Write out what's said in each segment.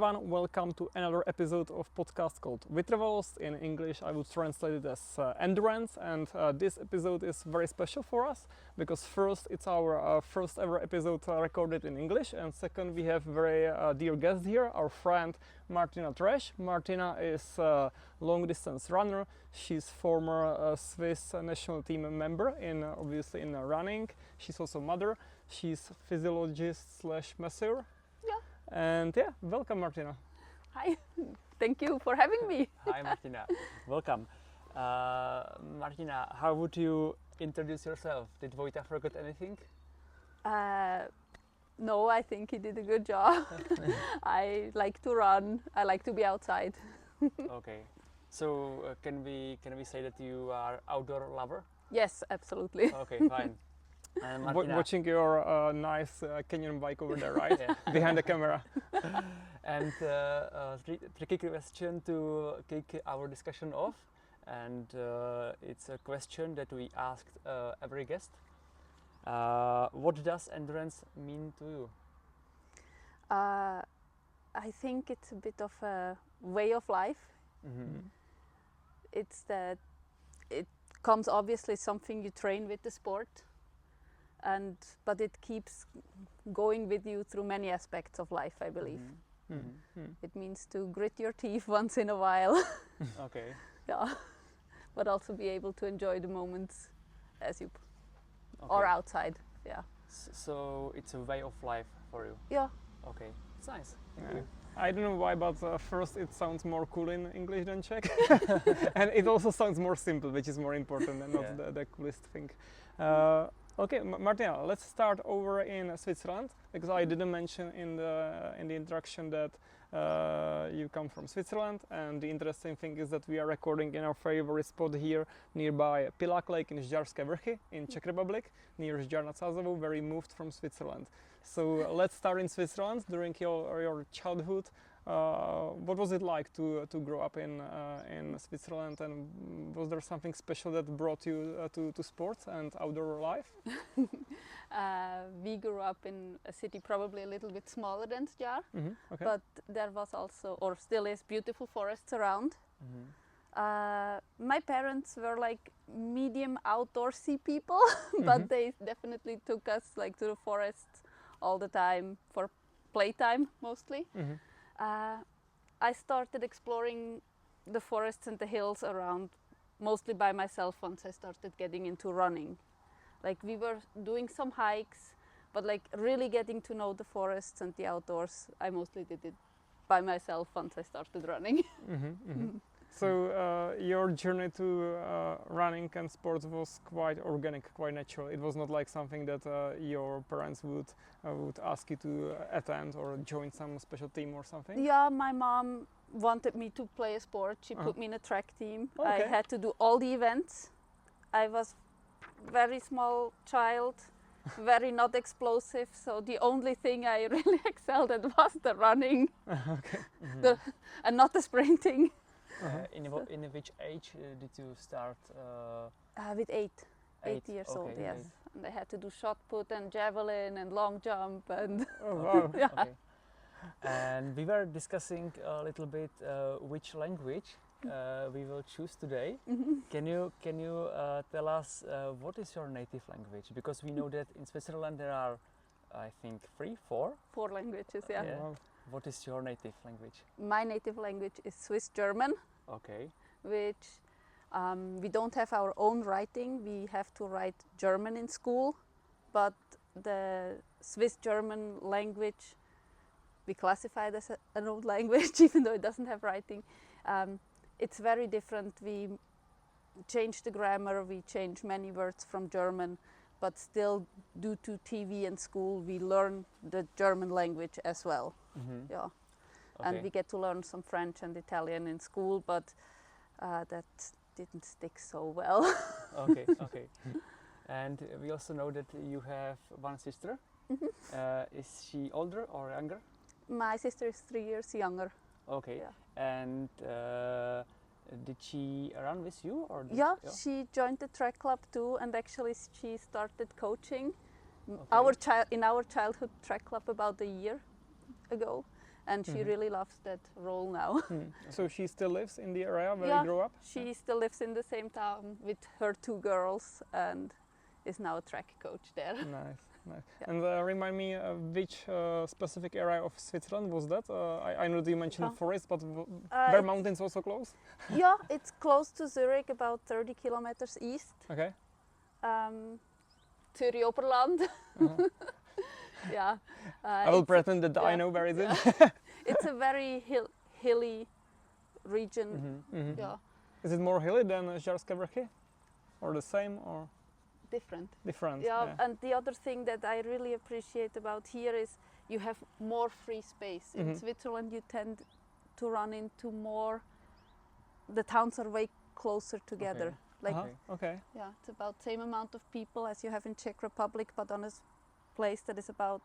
everyone, welcome to another episode of podcast called Vytrvalost. In English I would translate it as endurance, and this episode is very special for us because first it's our first ever episode recorded in English, and second we have very dear guest here, our friend Martina Tresch. Martina is a long distance runner. She's former Swiss national team member obviously in running. She's also mother. She's physiologist / masseur. Yeah. And yeah, welcome Martina. Hi, thank you for having me. Hi Martina, welcome. Martina, how would you introduce yourself? Did Vojta forget anything? No, I think he did a good job. I like to run, I like to be outside. Okay, so can we say that you are outdoor lover? Yes, absolutely. Okay, fine. Martina, Watching your nice Kenyan bike over there, right? Yeah. Behind the camera. And tricky question to kick our discussion off, and it's a question that we asked every guest. What does endurance mean to you? I think it's a bit of a way of life. Mm-hmm. It's that it comes obviously something you train with the sport, but it keeps going with you through many aspects of life, I believe. Mm-hmm. Mm-hmm. It means to grit your teeth once in a while. Okay. Yeah, but also be able to enjoy the moments as you Okay. or outside. Yeah. So it's a way of life for you. Yeah. Okay, it's nice. Thank Yeah. you. I don't know why, but first it sounds more cool in English than Czech. And it also sounds more simple, which is more important and not Yeah. the coolest thing. Okay, Martina, let's start over in Switzerland, because I didn't mention in the introduction that you come from Switzerland, and the interesting thing is that we are recording in our favorite spot here nearby Pilák Lake in Švýcarské Vrchy in Czech Republic, near Žďár nad Sázavou, where we moved from Switzerland. So let's start in Switzerland. During your childhood, what was it like to grow up in Switzerland, and was there something special that brought you to sports and outdoor life? We grew up in a city probably a little bit smaller than Žďár, Okay. but there was also, or still is, beautiful forests around. Mm-hmm. My parents were like medium outdoorsy people, but they definitely took us like to the forest all the time for playtime mostly. I started exploring the forests and the hills around mostly by myself once I started getting into running. Like we were doing some hikes, but like really getting to know the forests and the outdoors, I mostly did it by myself once I started running. So your journey to running and sports was quite organic, quite natural. It was not like something that your parents would ask you to attend or join some special team or something? Yeah, my mom wanted me to play a sport. She put me in a track team. Okay. I had to do all the events. I was very small child, very not explosive, so the only thing I really excelled at was the running. Okay. And not the sprinting. In which age did you start? With eight years okay, old, yes. eight. And I had to do shot put and javelin and long jump and Oh wow. yeah. Okay. And we were discussing a little bit which language we will choose today. Can you tell us what is your native language? Because we know that in Switzerland there are, I think, four. 4 languages, yeah. Yeah. Wow. What is your native language? My native language is Swiss German, Okay. which we don't have our own writing. We have to write German in school, but the Swiss German language we classified as an old language, even though it doesn't have writing. It's very different. We change the grammar, we change many words from German, but still, due to TV and school, we learn the German language as well. Yeah. Okay. And we get to learn some French and Italian in school, but that didn't stick so well. Okay. And we also know that you have one sister. Is she older or younger? My sister is 3 years younger. Okay. Yeah. And did she run with you or? Yeah, she joined the track club too, and actually she started coaching Okay. in our childhood track club about a year ago, and she really loves that role now. So she still lives in the area where Yeah, you grew up? She still lives in the same town with her 2 girls and is now a track coach there. Nice. Yeah. And remind me which specific area of Switzerland was that? I know that you mentioned the forest, but were mountains also close? Yeah, it's close to Zurich, about 30 kilometers east. Okay. Zürich Oberland. Yeah. I will pretend that I know where it is. It's a very hilly region. Yeah. Is it more hilly than švýcarskou, or the same, or Different. different? Yeah, and the other thing that I really appreciate about here is you have more free space. In Switzerland you tend to run into more, the towns are way closer together. Like, okay. yeah, it's about same amount of people as you have in Czech Republic, but on a place that is about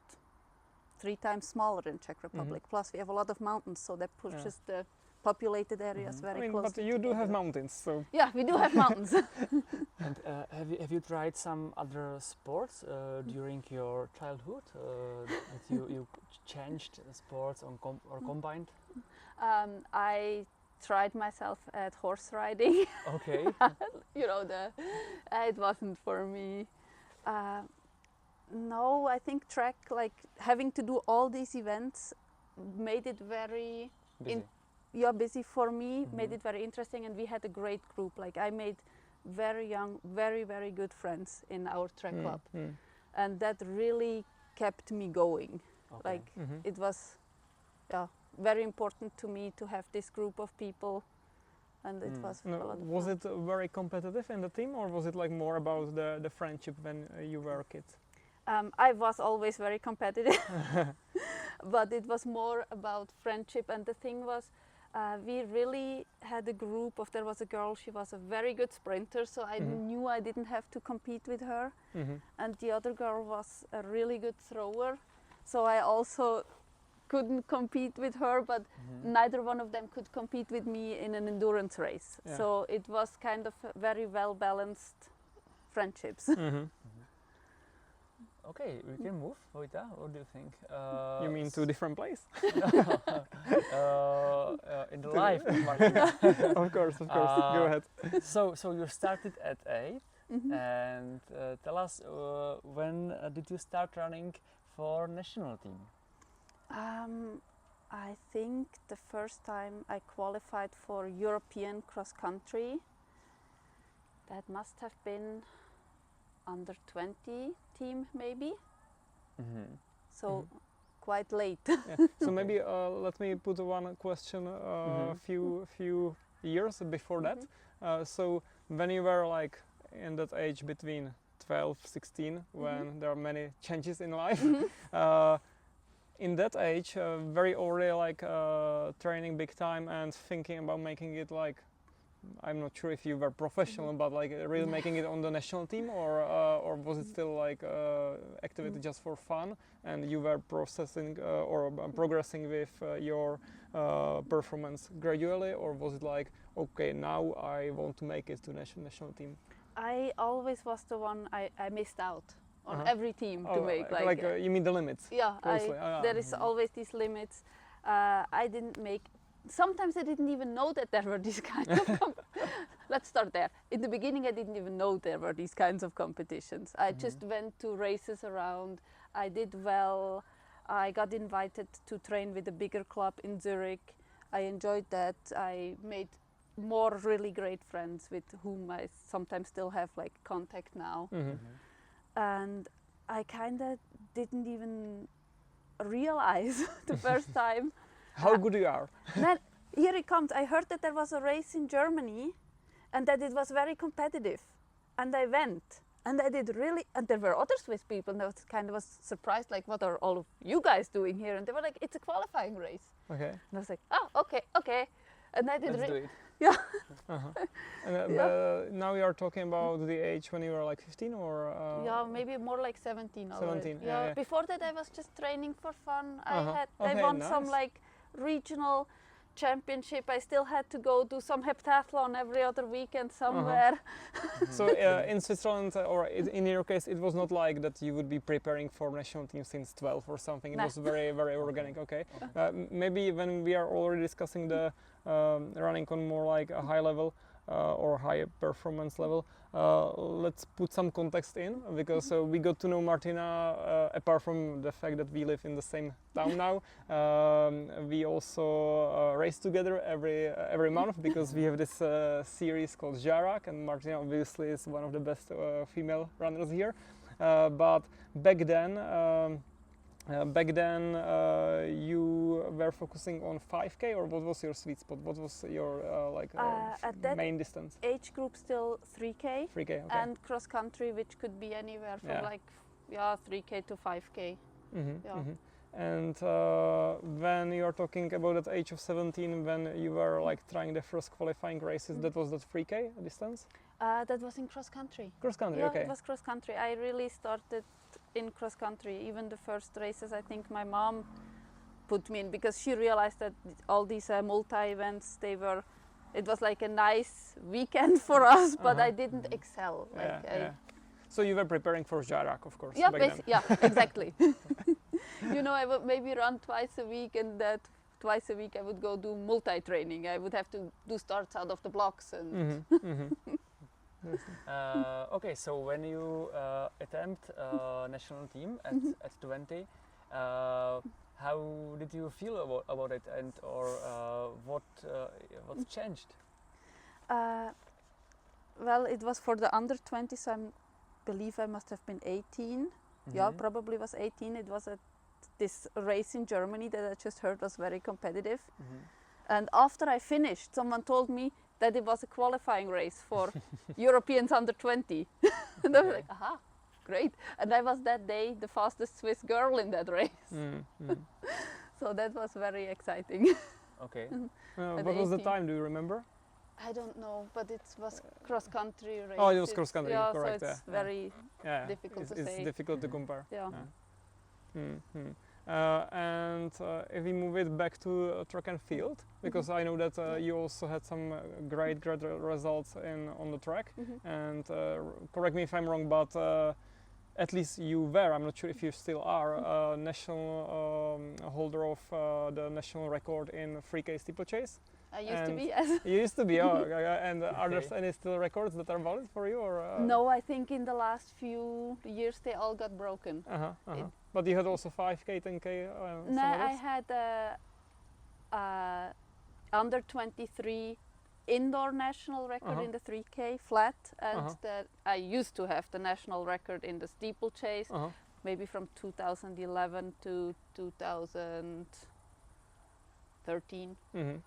3 times smaller in Czech Republic. Plus we have a lot of mountains, so that pushes the populated areas very close. But you do have mountains, so. Yeah, we do have mountains. And have you tried some other sports during your childhood? That you changed the sports or combined? I tried myself at horse riding. Okay. You know, it wasn't for me. No, I think track, like having to do all these events, made it very busy for me. Made it very interesting, and we had a great group. Like I made very young, very very good friends in our track club, and that really kept me going. Okay. Like it was, very important to me to have this group of people, and it was a lot of Was fun. it very competitive in the team, or was it like more about the friendship when you were a kid? I was always very competitive, but it was more about friendship. And the thing was, we really had a group of, there was a girl, she was a very good sprinter, so I knew I didn't have to compete with her. And the other girl was a really good thrower, so I also couldn't compete with her, but neither one of them could compete with me in an endurance race. Yeah. So it was kind of very well balanced friendships. Okay, we can move, Vojta. What do you think? You mean to different place? In the life, Martina. Of course. Go ahead. So you started at 8, and tell us when did you start running for national team? I think the first time I qualified for European cross country, that must have been under 20 team maybe. So quite late. So maybe let me put one question a few years before that. So when you were like in that age between 12, 16, when there are many changes in life, in that age, very already like training big time and thinking about making it like, I'm not sure if you were professional, but like really making it on the national team, or was it still like activity just for fun, and you were processing or progressing with your performance gradually, or was it like, okay, now I want to make it to national team? I always was the one I missed out on every team to make. You mean the limits? Yeah, there is always these limits. I didn't make. Sometimes I didn't even know that there were these kinds of let's start there. In the beginning I didn't even know there were these kinds of competitions. I just went to races around, I did well, I got invited to train with a bigger club in Zurich. I enjoyed that. I made more really great friends with whom I sometimes still have like contact now. And I kind of didn't even realize the first time how good you are. Then here it comes. I heard that there was a race in Germany and that it was very competitive, and I went and I did really, and there were other Swiss people, and I was surprised, like, what are all of you guys doing here? And they were like, it's a qualifying race. Okay. And I was like, oh, okay. And I did Let's do it. Yeah. And now you are talking about the age when you were like 15, or? Yeah, maybe more like 17 already. 17, Yeah. yeah. Before that I was just training for fun. I Okay, won nice. some like regional championship, I still had to go do some heptathlon every other weekend somewhere. So in Switzerland, or in your case, it was not like that you would be preparing for national team since 12 or something. It was very, very organic. Okay. Maybe when we are already discussing the running on more like a high level or high performance level, let's put some context in, because we got to know Martina apart from the fact that we live in the same town now. We also race together every month, because we have this series called Žárák, and Martina obviously is one of the best female runners here. But back then you were focusing on 5K, or what was your sweet spot? What was your at that main distance? Age group still 3K, 3K, okay. and cross country, which could be anywhere from 3K to 5K. And when you are talking about that age of 17, when you were like trying the first qualifying races, that was that 3K distance? That was in cross country. Cross country, yeah, okay. It was cross country. I really started in cross country. Even the first races, I think my mom put me in, because she realized that all these multi-events, it was like a nice weekend for us, but I didn't excel. So you were preparing for Žárák, of course. Yeah, exactly. You know, I would maybe run twice a week, and that twice a week I would go do multi-training. I would have to do starts out of the blocks and. Okay, so when you attempt national team at 20, how did you feel about it, and or what's changed? Well, it was for the under 20, so I believe I must have been 18. Yeah, probably was 18. It was this race in Germany that I just heard was very competitive. And after I finished, someone told me that it was a qualifying race for Europeans under 20. And I was like, aha, great. And I was that day the fastest Swiss girl in that race. So that was very exciting. Okay. What was the time, do you remember? I don't know, but it was cross-country race. Oh, it was cross-country, yeah, correct. So it's very difficult to say. It's difficult to compare. Yeah. And if we move it back to track and field, because I know that you also had some great results on the track, and correct me if I'm wrong, but at least you were, I'm not sure if you still are, national holder of the national record in 3K steeplechase. I used to be, yes. You used to be, and are there any still records that are valid for you? Or, No, I think in the last few years they all got broken. But you had also 5K, 10K? No, I had under 23 indoor national record in the 3K flat, and that I used to have the national record in the steeplechase, maybe from 2011 to 2013,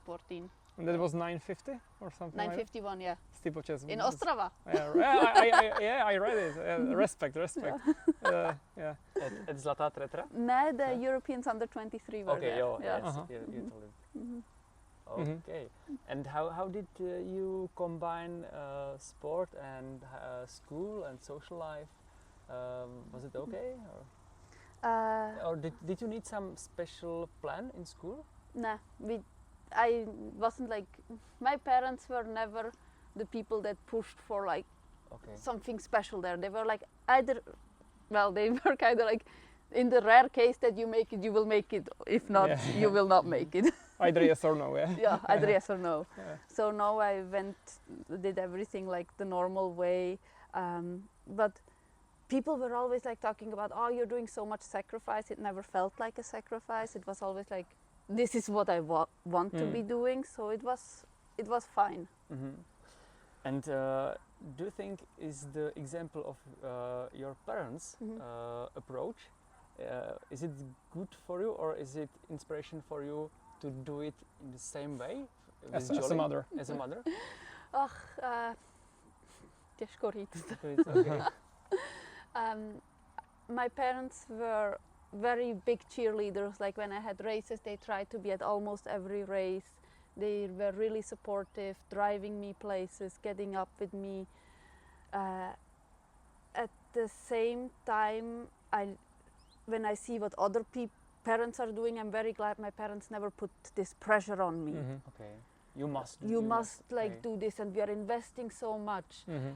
14. And that was 950 or something? 951, yeah. Steeplechase. In Ostrava. I read it. Respect. At Zlatá Tretra? No, the Europeans under 23 were there. Yes, you told it. Okay. And how did you combine sport and school and social life? Was it okay? Or did you need some special plan in school? Nah, I wasn't like, my parents were never the people that pushed for like something special there. They were like they were kind of like, in the rare case that you make it, you will make it. If not, you will not make it. Either yes or no, Yeah, either yes or no. So now I did everything like the normal way. But people were always like talking about, oh, you're doing so much sacrifice. It never felt like a sacrifice. It was always like, this is what I want to be doing. So it was fine. And do you think is the example of your parents' approach, is it good for you, or is it inspiration for you to do it in the same way? As a mother. As a mother? Těžko říct. Okay. My parents were very big cheerleaders. Like when I had races, they tried to be at almost every race. They were really supportive, driving me places, getting up with me. At the same time, when I see what other parents are doing, I'm very glad my parents never put this pressure on me. Okay. You must Like do this, and we are investing so much. Mm-hmm.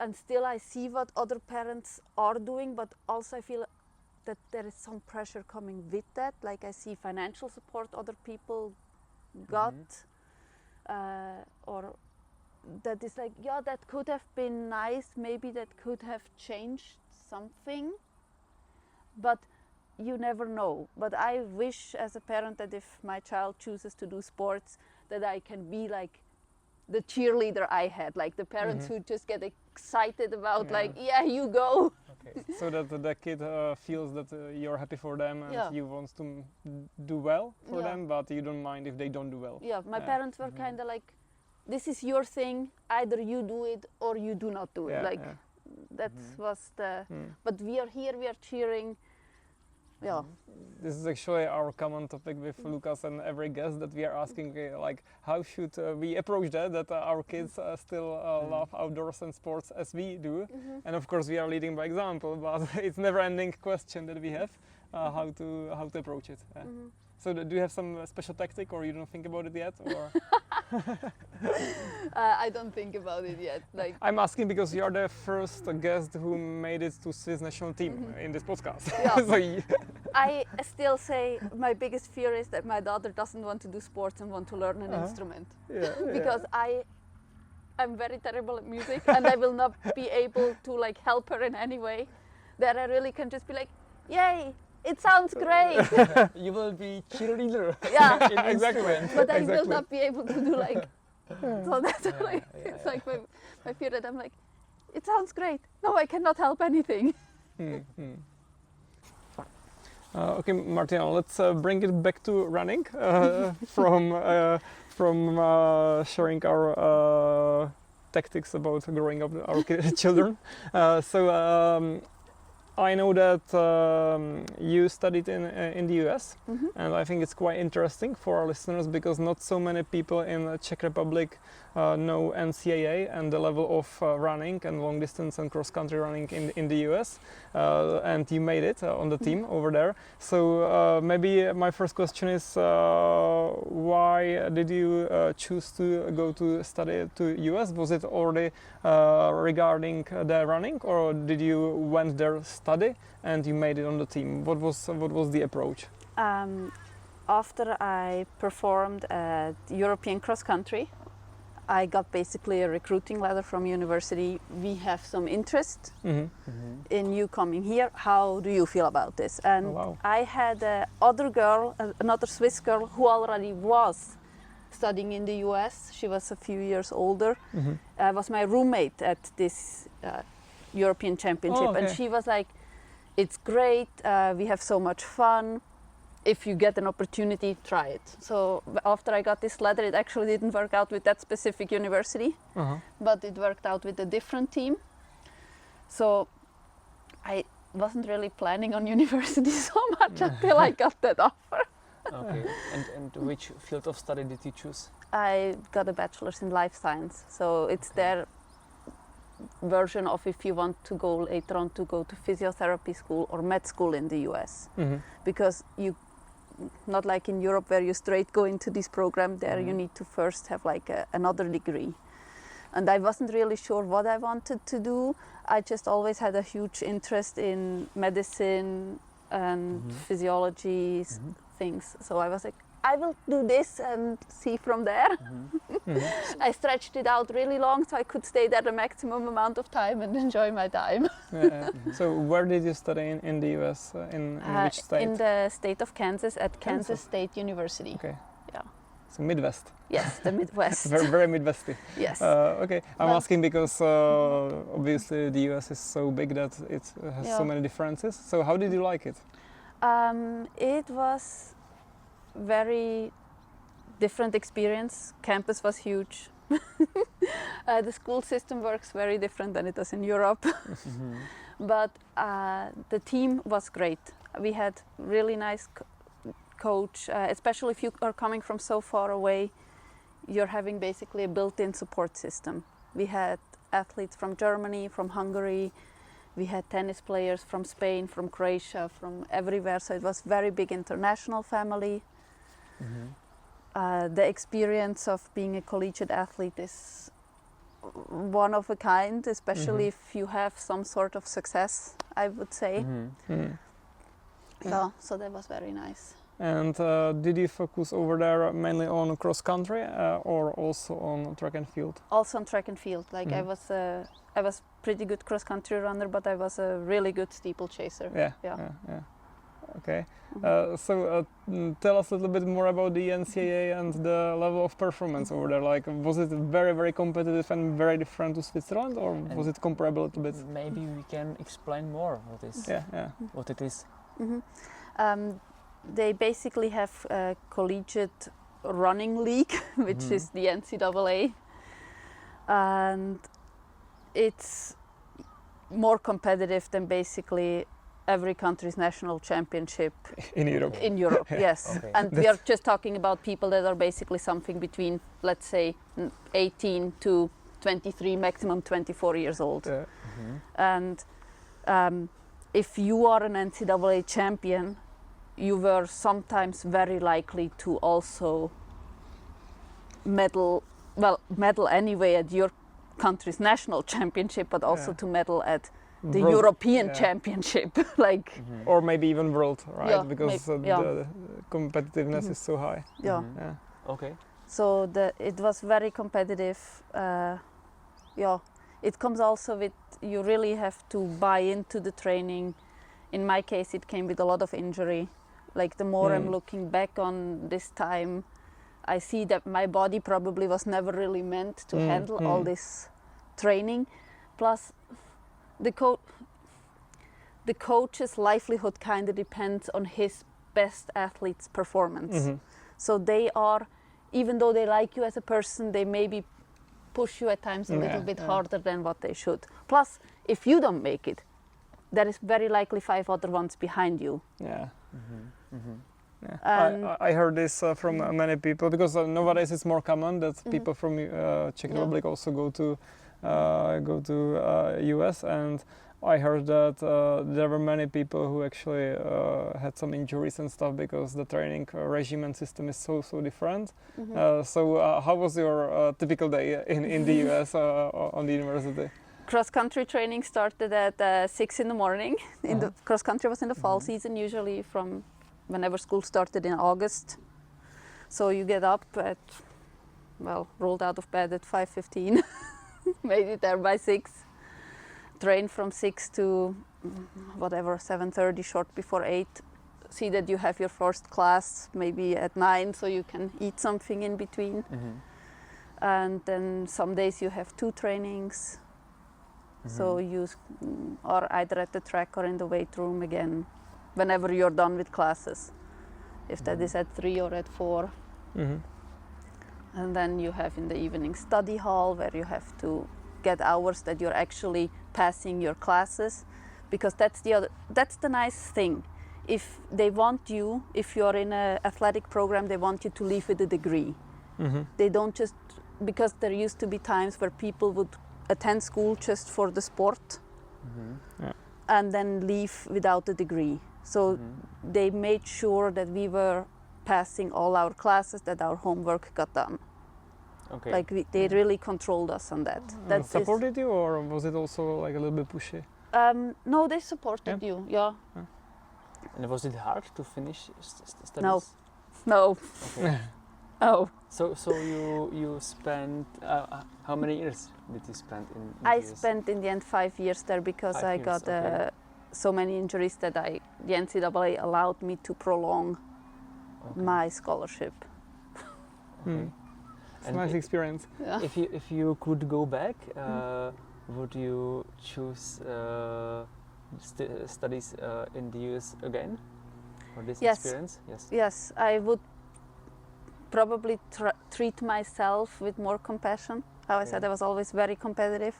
And still I see what other parents are doing, but also I feel that there is some pressure coming with that. Like I see financial support other people got, or that is like, yeah, that could have been nice, maybe that could have changed something, but you never know. But I wish as a parent that if my child chooses to do sports, that I can be like the cheerleader I had, like the parents who just get excited about like, yeah, you go. Okay. So that the kid feels that you're happy for them and you want to do well for them, but you don't mind if they don't do well. Yeah, my parents were kind of like, this is your thing, either you do it or you do not do it. Like that was the, but we are here, we are cheering. Yeah. This is actually our common topic with Lucas and every guest, that we are asking, like, how should we approach that our kids still love outdoors and sports as we do. And of course we are leading by example, but it's never-ending question that we have, how to approach it. So do you have some special tactic, or you don't think about it yet, or? I don't think about it yet. Like, I'm asking because you are the first guest who made it to Swiss national team in this podcast. Yeah. So I still say my biggest fear is that my daughter doesn't want to do sports and want to learn an instrument. Because I'm very terrible at music and I will not be able to like help her in any way. That I really can just be like, yay, it sounds great. You will be cheerleader. Yeah, exactly. But I will not be able to do like. So that's like it's like my fear that I'm like, it sounds great. No, I cannot help anything. Okay, Martina, let's bring it back to running from sharing our tactics about growing up our children. I know that you studied in the US, and I think it's quite interesting for our listeners because not so many people in the Czech Republic know NCAA and the level of running and long distance and cross country running in the US, and you made it on the team over there. So maybe my first question is, why did you choose to go to study to US? Was it already regarding the running, or did you went there study and you made it on the team? What was the approach? After I performed at European cross country, I got basically a recruiting letter from university. We have some interest in you coming here. How do you feel about this? And I had another Swiss girl who already was studying in the US. She was a few years older. Was my roommate at this European Championship, and she was like, it's great, we have so much fun. If you get an opportunity, try it. So after I got this letter, it actually didn't work out with that specific university, but it worked out with a different team. So I wasn't really planning on university so much until I got that offer. Okay, and which field of study did you choose? I got a bachelor's in life science, so it's their version of if you want to go later on to go to physiotherapy school or med school in the US. Because you, not like in Europe where you straight go into this program, there you need to first have like another degree. And I wasn't really sure what I wanted to do. I just always had a huge interest in medicine and physiology things. So I was like, I will do this and see from there. I stretched it out really long so I could stay there the maximum amount of time and enjoy my time. So where did you study in the US? In which state? In the state of Kansas at Kansas State University. Okay. Yeah. So Midwest. Yes, the Midwest. very, very Midwesty. Yes. Okay, I'm asking because obviously the US is so big that it has so many differences. So how did you like it? It was very different experience. Campus was huge. The school system works very different than it does in Europe. But the team was great. We had really nice coach, especially if you are coming from so far away, you're having basically a built-in support system. We had athletes from Germany, from Hungary, We had tennis players from Spain, from Croatia, from everywhere. So it was very big international family. The experience of being a collegiate athlete is one of a kind, especially if you have some sort of success, I would say. So that was very nice. And did you focus over there mainly on cross country or also on track and field? Also on track and field. Like I was pretty good cross country runner, but I was a really good steeplechaser. Yeah. Okay. So tell us a little bit more about the NCAA and the level of performance over there. Like, was it very, very competitive and very different to Switzerland, or was it comparable a little bit? Maybe we can explain more what it is. They basically have a collegiate running league, which is the NCAA, and it's more competitive than basically every country's national championship in Europe. In Europe, yes. Okay. And we are just talking about people that are basically something between, let's say, 18 to 23, maximum 24 years old. And if you are an NCAA champion, you were sometimes very likely to also medal anyway at your country's national championship, but also to medal at the European Championship, like, or maybe even world, right? Because the competitiveness is so high. Okay. So it was very competitive. It comes also with, you really have to buy into the training. In my case, it came with a lot of injury. Like, the more I'm looking back on this time, I see that my body probably was never really meant to handle all this training. Plus, the coach's livelihood kind of depends on his best athlete's performance. So they are, even though they like you as a person, they maybe push you at times a little bit harder than what they should. Plus, if you don't make it, there is very likely 5 other ones behind you. I heard this from many people, because nowadays it's more common that people from Czech Republic also go to US, and I heard that there were many people who actually had some injuries and stuff because the training regime and system is so different. So how was your typical day in the US on the university? Cross-country training started at 6 in the morning. The cross-country was in the fall season, usually from whenever school started in August. So you get up at, rolled out of bed at 5:15, made it there by 6, train from 6 to 7:30, short before 8. See that you have your first class maybe at 9, so you can eat something in between. And then some days you have 2 trainings. So you are either at the track or in the weight room again, whenever you're done with classes. If that is at 3 or at 4. And then you have in the evening study hall, where you have to get hours that you're actually passing your classes, because that's the nice thing. If they want you, if you're in an athletic program, they want you to leave with a degree. They don't just, because there used to be times where people would attend school just for the sport and then leave without a degree. So they made sure that we were passing all our classes, that our homework got done. Okay. Like they really controlled us on that. That supported you, or was it also like a little bit pushy? No, they supported you. And was it hard to finish studies? No. Okay. Oh. So you spent how many years did you spend in I the US? spent in the end 5 years there, because I got so many injuries that the NCAA allowed me to prolong my scholarship. It's a nice experience. If you could go back, would you choose studies in the US again for this experience? Yes, I would probably treat myself with more compassion. How I said, I was always very competitive.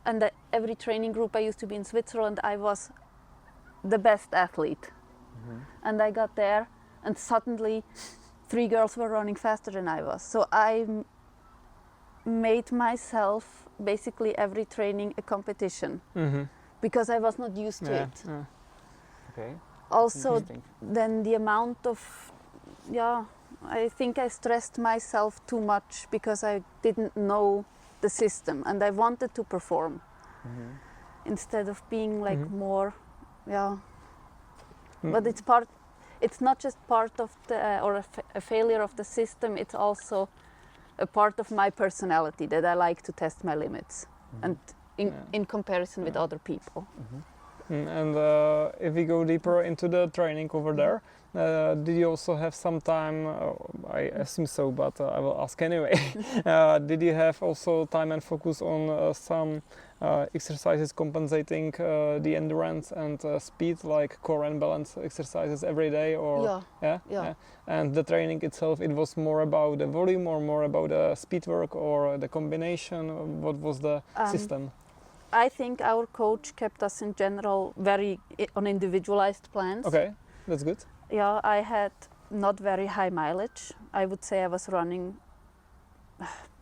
And every training group I used to be in Switzerland, I was the best athlete. And I got there, and suddenly 3 girls were running faster than I was. So made myself basically every training a competition because I was not used to it. Yeah. Okay. Also, then the amount of, I think I stressed myself too much because I didn't know the system and I wanted to perform instead of being like more, But it's not just part of a failure of the system, it's also a part of my personality that I like to test my limits and in comparison with other people. And if we go deeper into the training over there, did you also have some time, I assume so, but I will ask anyway, did you have also time and focus on some exercises compensating the endurance and speed, like core and balance exercises every day? Or yeah. And the training itself, it was more about the volume or more about the speed work or the combination? What was the system? I think our coach kept us in general very on individualized plans. Okay, that's good. Yeah, I had not very high mileage. I would say I was running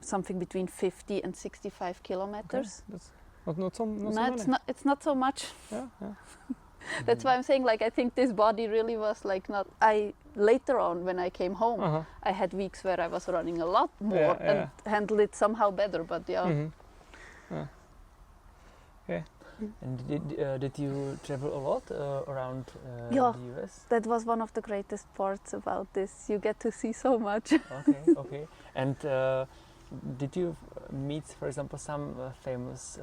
something between 50 and 65 kilometers. Okay. That's not so many. It's not so much. Yeah. That's why I'm saying, like, I think this body really was like not. Later on when I came home, I had weeks where I was running a lot more and handled it somehow better. But Okay. And did you travel a lot around the US? That was one of the greatest parts about this. You get to see so much. Okay. And did you meet, for example, some famous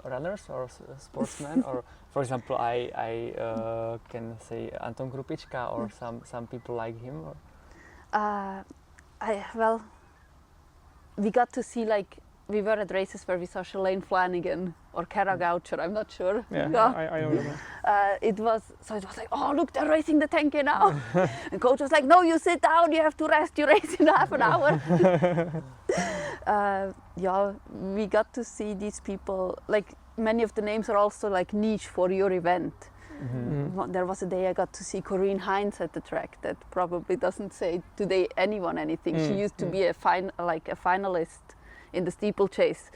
runners or sportsmen? Or, for example, I can say Anton Krupička or some people like him? Or? We got to see, like, we were at races where we saw Shalane Flanagan or Kara Goucher, I'm not sure. I know them. It was like, oh, look, they're racing the 10K now. The coach was like, no, you sit down, you have to rest, you race in half an hour. We got to see these people, like many of the names are also like niche for your event. There was a day I got to see Corinne Hines at the track that probably doesn't say today anyone anything. She used to be a finalist in the steeplechase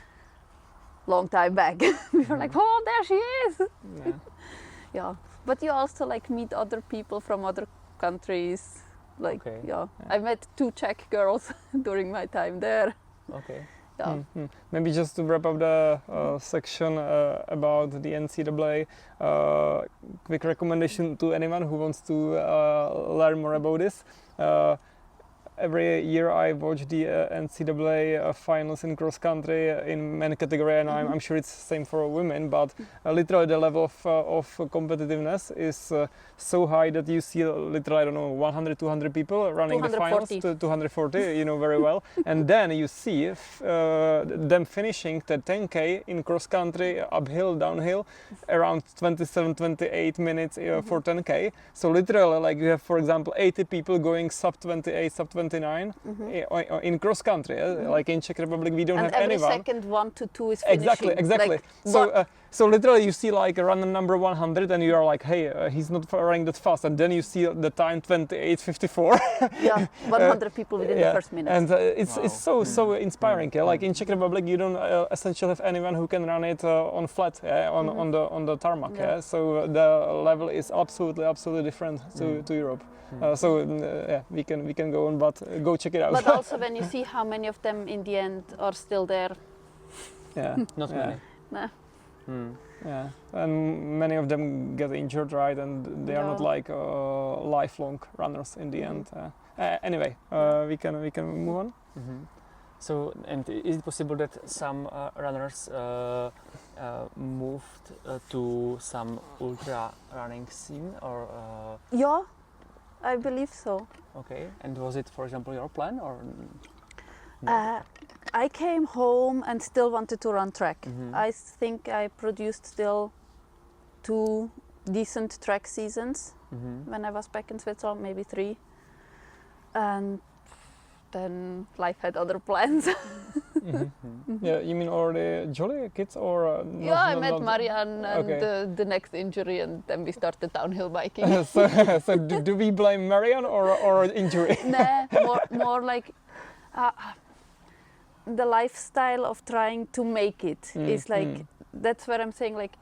long time back. We were like, oh, there she is. But you also like meet other people from other countries. I met 2 Czech girls during my time there. Maybe just to wrap up the section about the NCAA, quick recommendation to anyone who wants to learn more about this. Every year I watch the NCAA finals in cross country in men category, and I'm sure it's the same for women, but literally the level of competitiveness is so high that you see literally, I don't know, 100, 200 people running the finals, 240, you know very well, and then you see them finishing the 10K in cross country, uphill, downhill, around 27, 28 minutes for 10K. So literally, like you have, for example, 80 people going sub 28, sub 29 in cross country, like in Czech Republic we don't have anyone. And every second 1 to 2 is finishing. Exactly. Like so literally you see like a runner number 100 and you are like, hey, he's not running that fast, and then you see the time 28:54. 100 people within the first minute. And it's so inspiring. Like in Czech Republic you don't essentially have anyone who can run it on flat, on the tarmac. So the level is absolutely different to Europe. We can go on, but go check it out. But also when you see how many of them in the end are still there. Not many. Nah. Yeah, and many of them get injured, right? And they are not like lifelong runners in the end. Anyway, we can move on. So, and is it possible that some runners moved to some ultra running scene, or? Yeah, I believe so. Okay, and was it, for example, your plan, or? I came home and still wanted to run track. I think I produced still 2 decent track seasons when I was back in Switzerland, maybe 3. And then life had other plans. Yeah, you mean already jolly kids, or? I met Marianne and the next injury, and then we started downhill biking. so do we blame Marianne or injury? Nah, more like the lifestyle of trying to make it is like, that's where I'm saying like,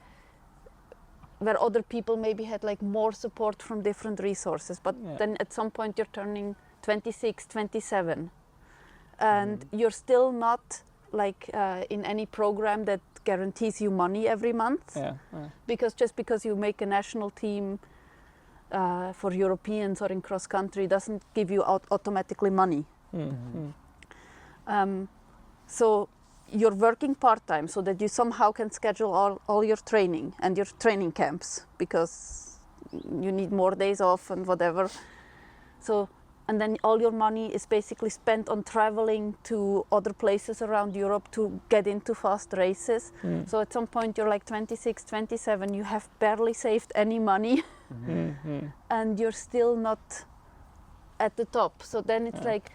where other people maybe had like more support from different resources, but then at some point you're turning 26, 27 and you're still not like in any program that guarantees you money every month, because just because you make a national team for Europeans or in cross country doesn't give you automatically money. So you're working part-time so that you somehow can schedule all your training and your training camps, because you need more days off and whatever. So, and then all your money is basically spent on traveling to other places around Europe to get into fast races. So at some point you're like 26, 27, you have barely saved any money and you're still not at the top. So then it's like,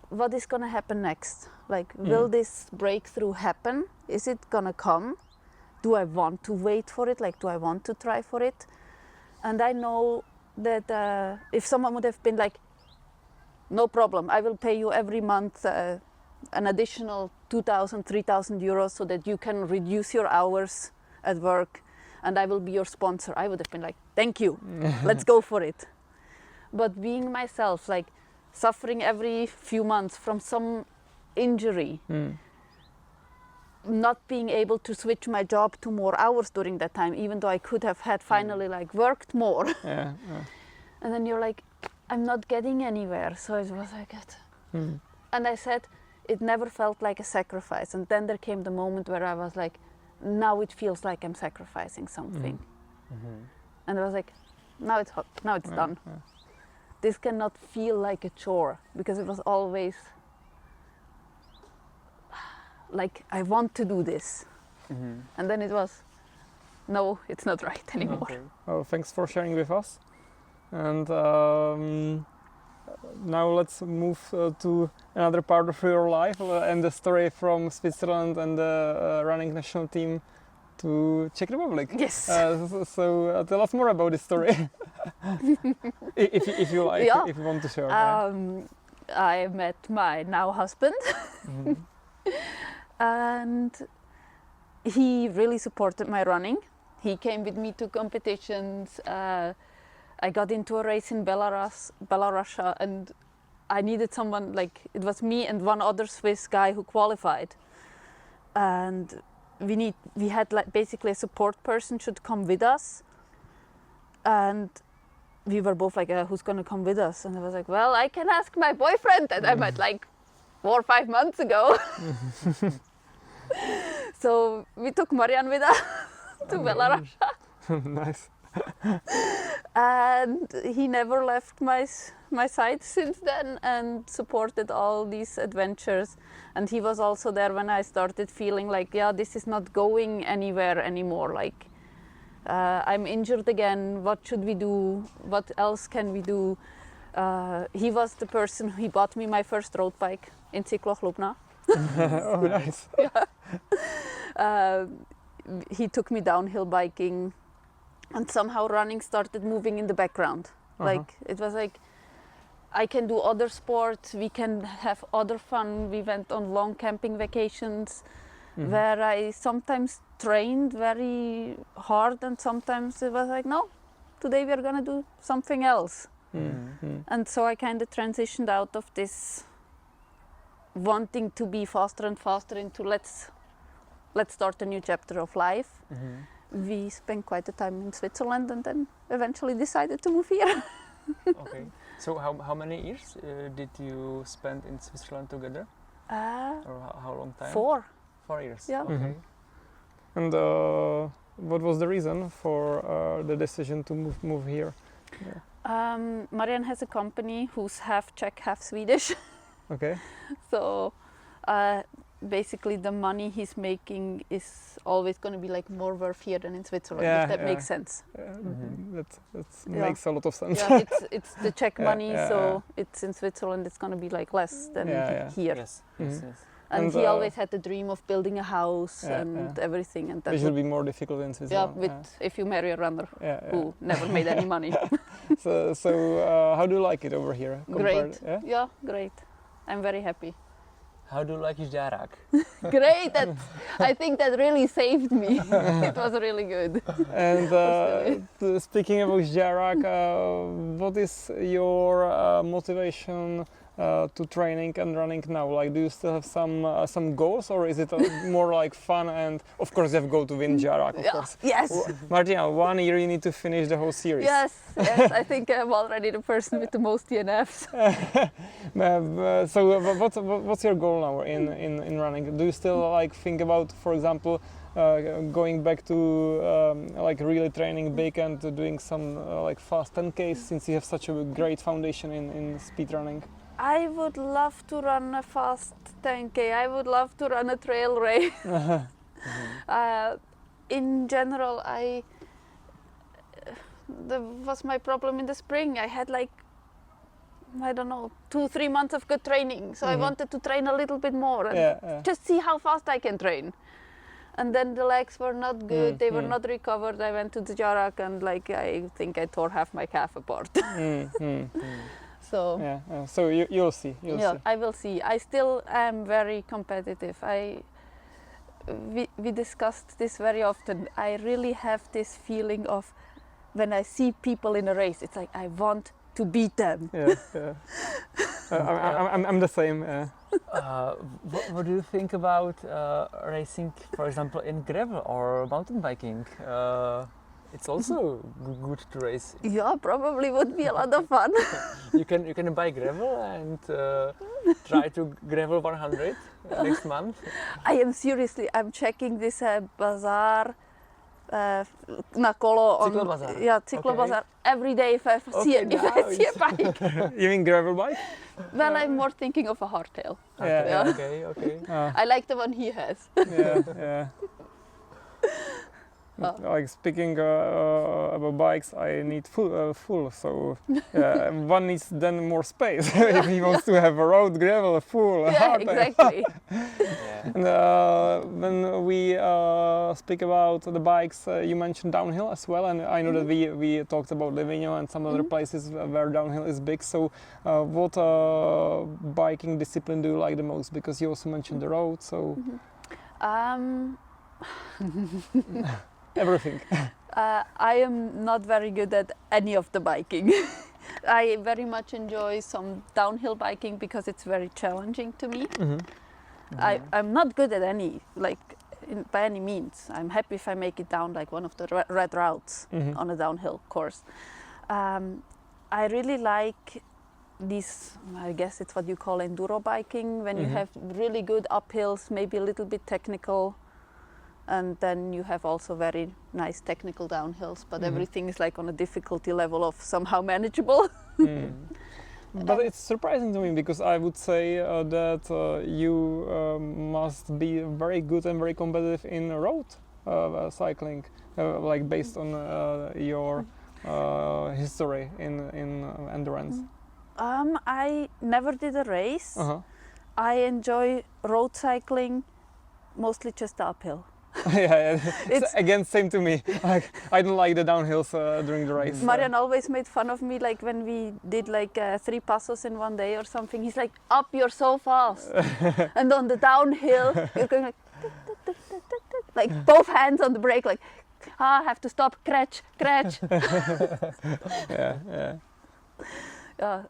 what is gonna happen next? Like, will this breakthrough happen? Is it gonna come? Do I want to wait for it? Like, do I want to try for it? And I know that if someone would have been like, no problem, I will pay you every month an additional 2,000, 3,000 euros so that you can reduce your hours at work and I will be your sponsor, I would have been like, thank you, let's go for it. But being myself, like suffering every few months from some injury, not being able to switch my job to more hours during that time, even though I could have had finally like worked more. And then you're like, I'm not getting anywhere. So it was like that. And I said, it never felt like a sacrifice. And then there came the moment where I was like, now it feels like I'm sacrificing something. And I was like, now it's hot, now it's done. This cannot feel like a chore, because it was always like, I want to do this. And then it was, no, it's not right anymore. Oh, thanks for sharing with us. And now let's move to another part of your life and the story from Switzerland and the running national team to Czech Republic. Yes. So tell us more about this story, if you like, if you want to share. I met my now husband, and he really supported my running. He came with me to competitions. I got into a race in Belarus, and I needed someone, like, it was me and one other Swiss guy who qualified. And we had like basically a support person should come with us. And we were both like, who's gonna come with us? And I was like, well, I can ask my boyfriend that I met like 4 or 5 months ago. So we took Marian with us to Belarus. Nice. And he never left my side since then and supported all these adventures. And he was also there when I started feeling like, yeah, this is not going anywhere anymore. Like, I'm injured again. What should we do? What else can we do? He was the person who bought me my first road bike in Cyklochlubna. Oh, nice. He took me downhill biking. And somehow running started moving in the background. Like, it was like, I can do other sports, we can have other fun. We went on long camping vacations where I sometimes trained very hard and sometimes it was like, no, today we're gonna do something else. And so I kind of transitioned out of this wanting to be faster and faster into let's start a new chapter of life. We spent quite a time in Switzerland and then eventually decided to move here. Okay. So how many years did you spend in Switzerland together? Or how long time? 4. 4 years. Yeah. Okay. And what was the reason for the decision to move here? Marian has a company who's half Czech, half Swedish. Okay. So basically the money he's making is always going to be like more worth here than in Switzerland, if that makes sense. That makes a lot of sense. Yeah, it's the Czech money, so it's in Switzerland it's going to be like less than here. Yes. Yes. And he always had the dream of building a house and everything, and that Which will be more difficult in Switzerland. If you marry a runner who never made any money. So how do you like it over here? Great. Yeah, great. I'm very happy. How do you like žďárák? Great, I think that really saved me. It was really good. And speaking about žďárák, what is your motivation to training and running now? Like, do you still have some goals, or is it more like fun? And of course, you have goal to win žďárák, of course. Yes. Martina, 1 year you need to finish the whole series. Yes. I think I'm already the person with the most DNFs. So, what's your goal now in running? Do you still like think about, for example, going back to like really training big and doing some like fast 10Ks, since you have such a great foundation in speed running? I would love to run a fast 10K. I would love to run a trail race. In general, that was my problem in the spring. I had like, I don't know, 2-3 months of good training. So I wanted to train a little bit more and just see how fast I can train. And then the legs were not good, they were not recovered. I went to the žďárák and like I think I tore half my calf apart. So so you'll see. I will see. I still am very competitive. We discussed this very often. I really have this feeling of when I see people in a race, it's like I want to beat them. I'm the same. What do you think about racing, for example, in gravel or mountain biking? It's also good to race. Yeah, probably would be a lot of fun. You can buy gravel and try to gravel 100 next month. I'm checking this bazaar na kolo on cyklobazar every day if I see a bike. You mean gravel bike? Well, I'm more thinking of a hardtail. Okay. I like the one he has. Like speaking about bikes, I need full, so one needs then more space if he wants to have a road, gravel, full, hard. Exactly. And when we speak about the bikes, you mentioned downhill as well, and I know that we talked about Livigno and some other places where downhill is big. So what biking discipline do you like the most? Because you also mentioned the road, so... Everything. I am not very good at any of the biking. I very much enjoy some downhill biking because it's very challenging to me. I'm not good at any, by any means. I'm happy if I make it down like one of the red routes on a downhill course. I really like these, I guess it's what you call enduro biking, when you have really good uphills, maybe a little bit technical. And then you have also very nice technical downhills, but everything is like on a difficulty level of somehow manageable. But it's surprising to me because I would say that you must be very good and very competitive in road cycling, like based on your history in endurance. I never did a race. I enjoy road cycling, mostly just uphill. It's again same to me. Like I don't like the downhills during the race. Marian always made fun of me, like when we did like 3 passos in one day or something. He's like, "Up, you're so fast," and on the downhill, you're going like both hands on the brake, like, I have to stop, crash.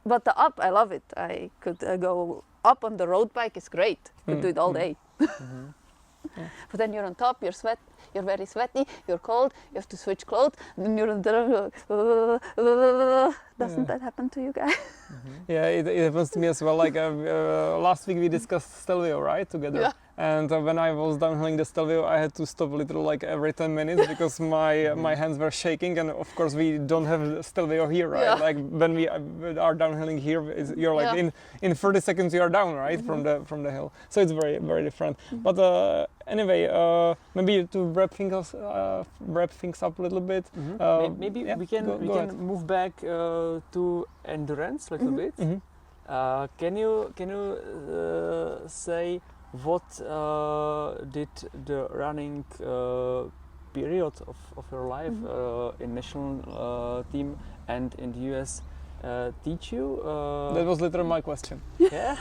But the up, I love it. I could go up on the road bike. It's great. Could do it all day. But then you're on top, you're very sweaty, you're cold, you have to switch clothes, and then you're on the... Doesn't that happen to you guys? Yeah, it happens to me as well. Like last week we discussed Stelvio, right, together. Yeah. And when I was downhilling the Stelvio, I had to stop a little, like every 10 minutes because my hands were shaking. And of course we don't have Stelvio here, right? Yeah. Like when we are downhilling here, you're like in 30 seconds you are down, right, from the hill. So it's very, very different. But anyway, maybe to wrap things up a little bit. Maybe we can move back to endurance a little bit. Can you say what did the running period of your life in national team and in the US teach you? That was literally my question. Yeah.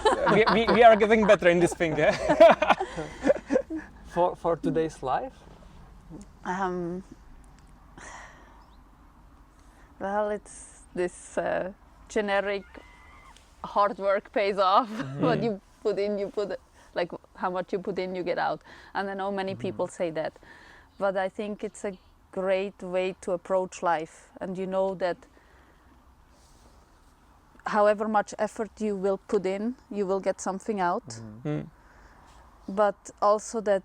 we are getting better in this thing, yeah? For today's life? Well, it's this generic hard work pays off. What you put in, like how much you put in, you get out. And I know many people say that, but I think it's a great way to approach life. And you know that however much effort you will put in, you will get something out. But also that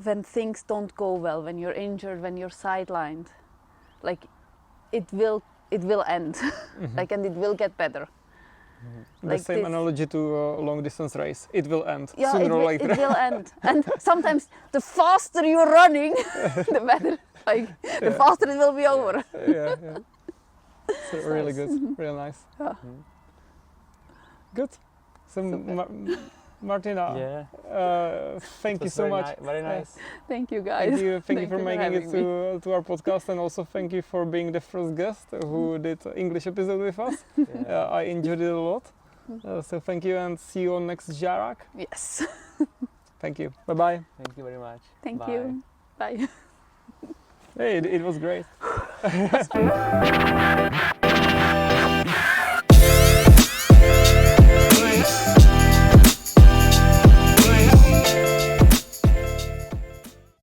when things don't go well, when you're injured, when you're sidelined, like it will end, like, and it will get better. The Like same this. analogy to a long distance race. It will end Yeah, sooner or later. it will end. And sometimes the faster you're running, the better. Like the faster it will be over. yeah. So really good, really nice. Yeah. Good. So Martina, Yeah. thank you so much. Very nice. Thank you guys. Thank you for making it having me. to our podcast, and also thank you for being the first guest who did English episode with us. Yeah. I enjoyed it a lot. So thank you, and see you on next Jarak. Yes. Thank you. Bye bye. Thank you very much. Thank Bye. you. Bye. Hey, it was great.